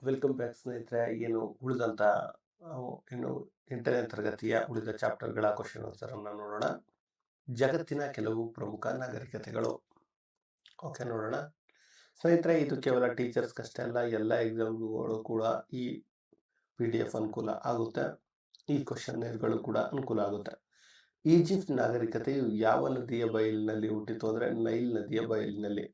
Welcome back ಸ್ನೇಹಿತರೆ. ಏನು ಉಳಿದಂಥ ಇನ್ನು 8ನೇ ತರಗತಿಯ ಉಳಿದ ಚಾಪ್ಟರ್ಗಳ ಕ್ವಶನ್ ಆನ್ಸರ್ ಅನ್ನು ನೋಡೋಣ. ಜಗತ್ತಿನ ಕೆಲವು ಪ್ರಮುಖ ನಾಗರಿಕತೆಗಳು. ಓಕೆ, ನೋಡೋಣ ಸ್ನೇಹಿತರೆ. ಇದು ಕೇವಲ ಟೀಚರ್ಸ್ಗಷ್ಟೇ ಅಲ್ಲ, ಎಲ್ಲ ಎಕ್ಸಾಮ್ಗಳು ಕೂಡ ಈ PDF ಅನುಕೂಲ ಆಗುತ್ತೆ. ಈ ಕ್ವಶನ್ಗಳು ಕೂಡ ಅನುಕೂಲ ಆಗುತ್ತೆ. ಈಜಿಪ್ಟ್ ನಾಗರಿಕತೆಯು ಯಾವ ನದಿಯ ಬಯಲಿನಲ್ಲಿ ಹುಟ್ಟಿತು ಅಂದರೆ ನೈಲ್ ನದಿಯ ಬಯಲಿನಲ್ಲಿ.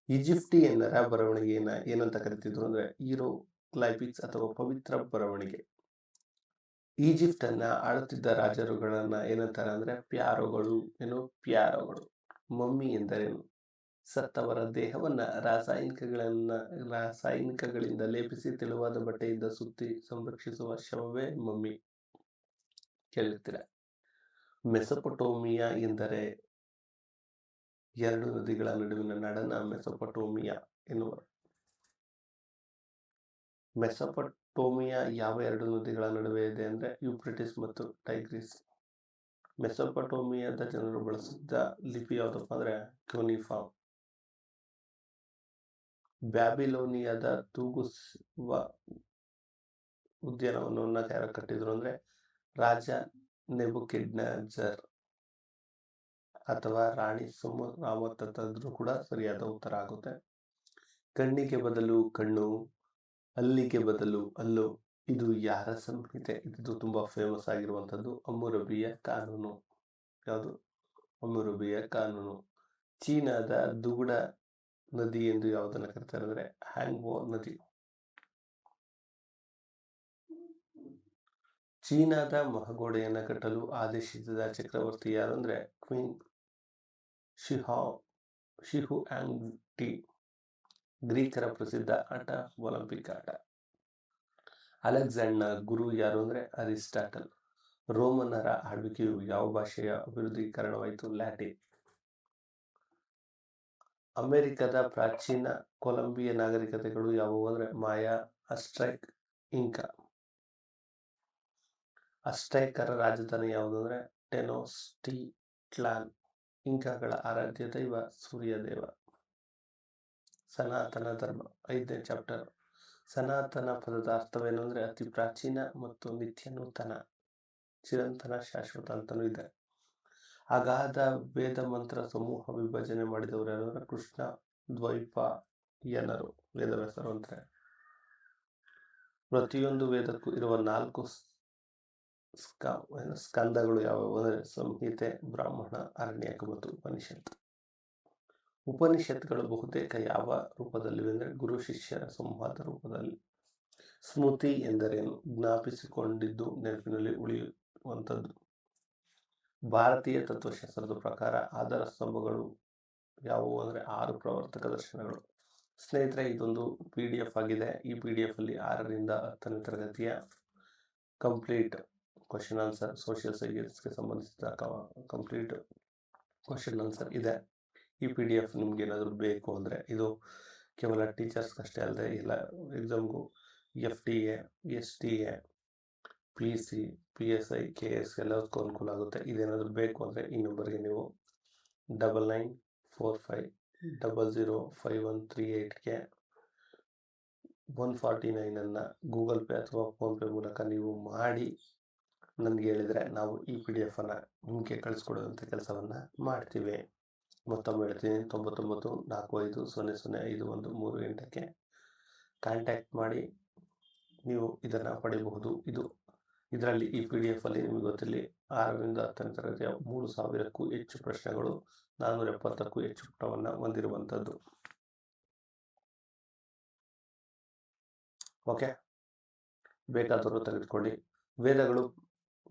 ಈಜಿಪ್ಟಿಯನ್ನರ ಬರವಣಿಗೆಯನ್ನ ಏನಂತ ಕರಿತಿದ್ರು ಅಂದ್ರೆ ಹೀರೋಗ್ಲೈಫಿಕ್ಸ್ ಅಥವಾ ಪವಿತ್ರ ಬರವಣಿಗೆ. ಈಜಿಪ್ಟ್ ಅನ್ನ ಆಳುತ್ತಿದ್ದ ರಾಜರುಗಳನ್ನ ಏನಂತಾರೆ ಅಂದ್ರೆ ಪ್ಯಾರೋಗಳು. ಪ್ಯಾರೋಗಳು. ಮಮ್ಮಿ ಎಂದರೇನು? ಸತ್ತವರ ದೇಹವನ್ನ ರಾಸಾಯನಿಕಗಳಿಂದ ಲೇಪಿಸಿ ತೆಳುವಾದ ಬಟ್ಟೆಯಿಂದ ಸುತ್ತಿ ಸಂರಕ್ಷಿಸುವ ಶವವೇ ಮಮ್ಮಿ. ಕೇಳಿರ್ತೀರ. ಮೆಸೊಪೊಟೋಮಿಯಾ ಎಂದರೆ ಎರಡು ನದಿಗಳ ನಡುವಿನ ನಾಡನ್ನ ಮೆಸೊಪೊಟೋಮಿಯಾ ಎನ್ನುವರು. ಮೆಸೊಪೊಟೋಮಿಯಾ ಯಾವ ಎರಡು ನದಿಗಳ ನಡುವೆ ಇದೆ ಅಂದ್ರೆ ಯೂಫ್ರೆಟಿಸ್ ಮತ್ತು ಟೈಗ್ರಿಸ್. ಮೆಸೊಪೊಟೋಮಿಯಾದ ಜನರು ಬಳಸಿದ್ದ ಲಿಪಿ ಯಾವುದಪ್ಪ ಅಂದ್ರೆ ಕ್ಯೂನಿಫಾರ್ಮ್. ಬ್ಯಾಬಿಲೋನಿಯಾದ ತೂಗುವ ಉದ್ಯಾನವನವನ್ನ ಯಾರು ಕಟ್ಟಿದ್ರು ಅಂದ್ರೆ ರಾಜ ನೆಬುಕಡ್ನೆಝರ್ ಅಥವಾ ರಾಣಿ ಸುಮರಾಮತ್ ಅಂತಂದ್ರೂ ಕೂಡ ಸರಿಯಾದ ಉತ್ತರ ಆಗುತ್ತೆ. ಕಣ್ಣಿಗೆ ಬದಲು ಕಣ್ಣು, ಅಲ್ಲಿಗೆ ಬದಲು ಅಲ್ಲು. ಇದು ಯಾರ ಸಂಹಿತೆ? ಇದು ತುಂಬಾ ಫೇಮಸ್ ಆಗಿರುವಂತದ್ದು ಹಮ್ಮುರಬಿಯ ಕಾನೂನು. ಯಾವುದು? ಹಮ್ಮುರಬಿಯ ಕಾನೂನು. ಚೀನಾದ ದುಗುಡ ನದಿ ಎಂದು ಯಾವುದನ್ನು ಕರೀತಾರೆ ಅಂದ್ರೆ ಹ್ಯಾಂಗ್ವೋ ನದಿ. ಚೀನಾದ ಮಹಗೋಡೆಯನ್ನು ಕಟ್ಟಲು ಆದೇಶಿಸಿದ ಚಕ್ರವರ್ತಿ ಯಾರು ಅಂದ್ರೆ ಕ್ವೀನ್ ಶಿಹುಯಾಂಗ್ಟಿ. ಗ್ರೀಕರ ಪ್ರಸಿದ್ಧ ಆಟ ಒಲಿಂಪಿಕ್ ಆಟ. ಅಲೆಕ್ಸಾಂಡರ್ನ ಗುರು ಯಾರು ಅಂದ್ರೆ ಅರಿಸ್ಟಾಟಲ್. ರೋಮನ್ನರ ಆಳ್ವಿಕೆಯು ಯಾವ ಭಾಷೆಯ ಅಭಿವೃದ್ಧಿಗೆ ಕಾರಣವಾಯಿತು? ಲ್ಯಾಟಿನ್. ಅಮೆರಿಕದ ಪ್ರಾಚೀನ ಕೊಲಂಬಿಯ ನಾಗರಿಕತೆಗಳು ಯಾವುವು ಅಂದ್ರೆ ಮಾಯಾ, ಅಸ್ಟೆಕ್, ಇಂಕಾ. ಅಸ್ಟೆಕರ ರಾಜಧಾನಿ ಯಾವುದು ಅಂದ್ರೆ ಟೆನೋಸ್ಟಿಟ್ಲಾನ್. ಇಂಕಾಗಳ ಆರಾಧ್ಯ ದೈವ ಸೂರ್ಯದೇವ. ಸನಾತನ ಧರ್ಮ 5ನೇ ಚಾಪ್ಟರ್. ಸನಾತನ ಪದದ ಅರ್ಥವೇನು ಅಂದ್ರೆ ಅತಿ ಪ್ರಾಚೀನ ಮತ್ತು ನಿತ್ಯ ನೂತನ, ಚಿರಂತನ, ಶಾಶ್ವತ ಅಂತಲೂ ಇದೆ. ಅಗಾಧ ವೇದ ಮಂತ್ರ ಸಮೂಹ ವಿಭಜನೆ ಮಾಡಿದವರು ಯಾರು ಅಂದ್ರೆ ಕೃಷ್ಣ ದ್ವೈಪಾಯನರು. ವೇದವ್ಯಾಸರು ಅಂತಾರೆ. ಪ್ರತಿಯೊಂದು ವೇದಕ್ಕೂ ಇರುವ 4 ಸ್ಕಂದಗಳು ಯಾವುವು ಅಂದರೆ ಸಂಹಿತೆ, ಬ್ರಾಹ್ಮಣ, ಅರಣ್ಯಕ ಮತ್ತು ಉಪನಿಷತ್. ಉಪನಿಷತ್ಗಳು ಬಹುತೇಕ ಯಾವ ರೂಪದಲ್ಲಿವೆ ಅಂದರೆ ಗುರು ಶಿಷ್ಯರ ಸಂವಾದ ರೂಪದಲ್ಲಿ. ಸ್ಮೃತಿ ಎಂದರೇನು? ಜ್ಞಾಪಿಸಿಕೊಂಡಿದ್ದು ನೆನಪಿನಲ್ಲಿ ಉಳಿಯುವಂಥದ್ದು. ಭಾರತೀಯ ತತ್ವಶಾಸ್ತ್ರದ ಪ್ರಕಾರ ಆಧಾರ ಸ್ತಂಭಗಳು ಯಾವುವು ಅಂದರೆ 6 ಪ್ರವರ್ತಕ ದರ್ಶನಗಳು. ಸ್ನೇಹಿತರೆ, ಇದೊಂದು PDF ಆಗಿದೆ. ಈ PDF ಅಲ್ಲಿ 6ರಿಂದ 10ನೇ ತರಗತಿಯ ಕಂಪ್ಲೀಟ್ ಕ್ವಶನ್ ಆನ್ಸರ್, ಸೋಷಿಯಲ್ ಸೈನ್ಸ್ಗೆ ಸಂಬಂಧಿಸಿದ ಕಂಪ್ಲೀಟ್ ಕ್ವಶನ್ ಆನ್ಸರ್ ಇದೆ. ಈ PDF ನಿಮ್ಗೆ ಏನಾದರೂ ಬೇಕು ಅಂದರೆ ಇದು ಕೇವಲ ಟೀಚರ್ಸ್ಗಷ್ಟೇ ಅಲ್ಲದೆ ಎಲ್ಲ ಎಕ್ಸಾಮ್ಗೂ FTA, STA, PC, PSI, KS ಎಲ್ಲದಕ್ಕೂ ಅನುಕೂಲ ಆಗುತ್ತೆ. ಇದೇನಾದರೂ ಬೇಕು ಅಂದರೆ ಈ ನಂಬರ್ಗೆ ನೀವು 9945005138ಗೆ 149 ಗೂಗಲ್ ಪೇ ಅಥವಾ ಫೋನ್ಪೇ ಮೂಲಕ ನೀವು ಮಾಡಿ ನನಗೆ ಹೇಳಿದರೆ ನಾವು ಈ PDF ಅನ್ನು ನಿಮಗೆ ಕಳಿಸ್ಕೊಡುವಂಥ ಕೆಲಸವನ್ನು ಮಾಡ್ತೀವಿ. ಮತ್ತೊಮ್ಮೆ ಹೇಳ್ತೀನಿ, 9945005138ಕ್ಕೆ ಕಾಂಟ್ಯಾಕ್ಟ್ ಮಾಡಿ ನೀವು ಇದನ್ನು ಪಡೆಯಬಹುದು. ಇದರಲ್ಲಿ ಈ PDF ಅಲ್ಲಿ ನಿಮಗೆ ಗೊತ್ತಿರಲಿ 6ರಿಂದ 10ನೇ ತರಗತಿಯ 3000ಕ್ಕೂ ಹೆಚ್ಚು ಪ್ರಶ್ನೆಗಳು, 470ಕ್ಕೂ ಹೆಚ್ಚು ಪುಟವನ್ನು ಹೊಂದಿರುವಂಥದ್ದು. ಓಕೆ, ಬೇಕಾದರೂ ತೆಗೆದುಕೊಳ್ಳಿ.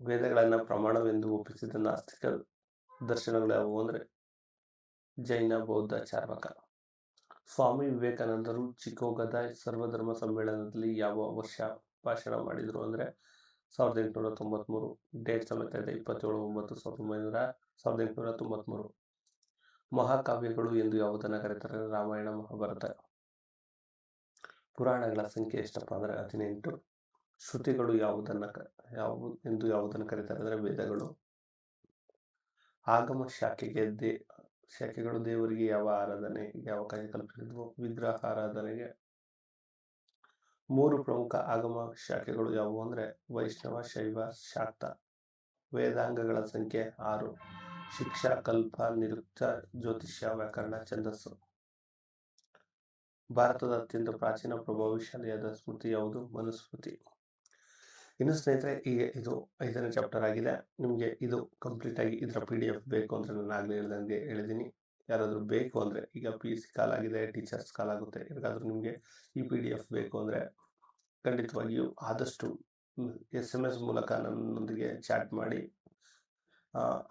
ವೇದಗಳನ್ನು ಪ್ರಮಾಣವೆಂದು ಒಪ್ಪಿಸಿದ ನಾಸ್ತಿಕ ದರ್ಶನಗಳು ಯಾವುವು ಅಂದರೆ ಜೈನ, ಬೌದ್ಧ, ಚಾರ್ವಾಕ. ಸ್ವಾಮಿ ವಿವೇಕಾನಂದರು ಚಿಕಾಗೋದ ಸರ್ವಧರ್ಮ ಸಮ್ಮೇಳನದಲ್ಲಿ ಯಾವ ವರ್ಷ ಭಾಷಣ ಮಾಡಿದರು ಅಂದರೆ 1893. ಡೇಟ್ ಸಮೇತ ಇದೆ 27/9/1893. ಮಹಾಕಾವ್ಯಗಳು ಎಂದು ಯಾವುದನ್ನು ಕರೀತಾರೆ? ರಾಮಾಯಣ, ಮಹಾಭಾರತ. ಪುರಾಣಗಳ ಸಂಖ್ಯೆ ಎಷ್ಟಪ್ಪ ಅಂದರೆ 18. ಶ್ರುತಿಗಳು ಎಂದು ಯಾವುದನ್ನು ಕರೀತಾರೆ ಅಂದರೆ ವೇದಗಳು. ಆಗಮ ಶಾಖೆಗಳು ದೇವರಿಗೆ ಯಾವ ಕಾರ್ಯ ಕಲ್ಪಿಸಿದ್ವು? ವಿಗ್ರಹ ಆರಾಧನೆಗೆ. ಮೂರು ಪ್ರಮುಖ ಆಗಮ ಶಾಖೆಗಳು ಯಾವುವು ಅಂದರೆ ವೈಷ್ಣವ, ಶೈವ, ಶಾಕ್ತ. ವೇದಾಂಗಗಳ ಸಂಖ್ಯೆ 6. ಶಿಕ್ಷಾ, ಕಲ್ಪ, ನಿರುಕ್ತ, ಜ್ಯೋತಿಷ್ಯ, ವ್ಯಾಕರಣ, ಛಂದಸ್ಸು. ಭಾರತದ ಅತ್ಯಂತ ಪ್ರಾಚೀನ ಪ್ರಭಾವಶಾಲಿಯಾದ ಸ್ಮೃತಿ ಯಾವುದು? ಮನುಸ್ಮೃತಿ. ಇನ್ನು ಸ್ನೇಹಿತರೆ, ಈಗ ಇದು 5ನೇ ಚಾಪ್ಟರ್ ಆಗಿದೆ. ನಿಮಗೆ ಇದು ಕಂಪ್ಲೀಟ್ ಆಗಿ ಇದರ PDF ಬೇಕು ಅಂದರೆ ನಾನು ಆಗಲೇ ಹೇಳ್ದಂಗೆ ಹೇಳಿದ್ದೀನಿ. ಯಾರಾದರೂ ಬೇಕು ಅಂದರೆ, ಈಗ PUC ಕಾಲಾಗಿದೆ, ಟೀಚರ್ಸ್ ಕಾಲಾಗುತ್ತೆ, ಯಾರಿಗಾದ್ರೂ ನಿಮಗೆ ಈ PDF ಬೇಕು ಅಂದರೆ ಖಂಡಿತವಾಗಿಯೂ ಆದಷ್ಟು SMS ಮೂಲಕ ನನ್ನೊಂದಿಗೆ ಚಾಟ್ ಮಾಡಿ.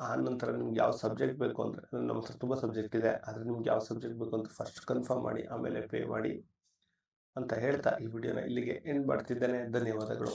ಆ ನಂತರ ನಿಮ್ಗೆ ಯಾವ ಸಬ್ಜೆಕ್ಟ್ ಬೇಕು ಅಂದರೆ, ನಮ್ಮ ಹತ್ರ ತುಂಬ ಸಬ್ಜೆಕ್ಟ್ ಇದೆ, ಆದರೆ ನಿಮ್ಗೆ ಯಾವ ಸಬ್ಜೆಕ್ಟ್ ಬೇಕು ಅಂತ ಫಸ್ಟ್ ಕನ್ಫರ್ಮ್ ಮಾಡಿ, ಆಮೇಲೆ ಪೇ ಮಾಡಿ ಅಂತ ಹೇಳ್ತಾ ಈ ವಿಡಿಯೋನ ಇಲ್ಲಿಗೆ ಎಂಡ್ ಮಾಡ್ತಿದ್ದೇನೆ. ಧನ್ಯವಾದಗಳು.